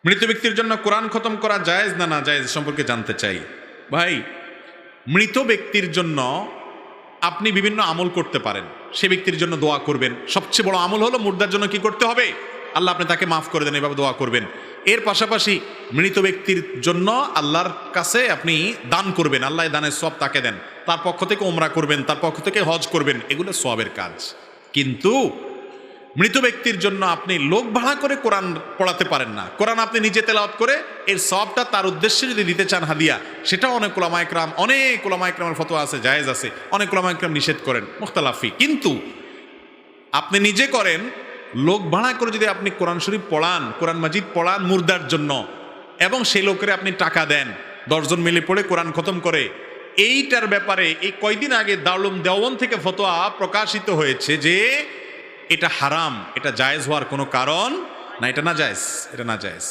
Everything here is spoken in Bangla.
মৃত ব্যক্তির জন্য কোরআন খতম করা জায়েজ না না জায়েজ সম্পর্কে জানতে চাই। ভাই, মৃত ব্যক্তির জন্য আপনি বিভিন্ন আমল করতে পারেন, সে ব্যক্তির জন্য দোয়া করবেন। সবচেয়ে বড় আমল হলো মুর্দার জন্য কি করতে হবে? আল্লাহ আপনি তাকে মাফ করে দেন, এভাবে দোয়া করবেন। এর পাশাপাশি মৃত ব্যক্তির জন্য আল্লাহর কাছে আপনি দান করবেন, আল্লাহ দানের সওয়াব তাকে দেন, তার পক্ষ থেকে উমরা করবেন, তার পক্ষ থেকে হজ করবেন, এগুলো সওয়াবের কাজ। কিন্তু মৃত ব্যক্তির জন্য আপনি লোক ভাড়া করে কোরআন পড়াতে পারেন না। কোরআন আপনি নিজে তেলাওয়াত করে এর সওয়াবটা তার উদ্দেশ্যে যদি দিতে চান হাদিয়া, সেটাও অনেক উলামা ইকরামের ফতোয়া আছে, জায়েজ আছে। অনেক উলামা ইকরাম নিষেধ করেন, মুখতালাফি। কিন্তু আপনি নিজে করেন, লোক ভাড়া করে যদি আপনি কোরআন শরীফ পড়ান, কোরআন মাজিদ পড়ান মুর্দার জন্য, এবং সেই লোকের আপনি টাকা দেন, 10 জন মিলে পড়ে কোরআন খতম করে, এইটার ব্যাপারে এই কয়দিন আগে দারুল দেওবন্দ থেকে ফতোয়া প্রকাশিত হয়েছে যে এটা হারাম, এটা জায়েজ হওয়ার কোনো কারণ না, এটা না জায়েজ, এটা না জায়েজ।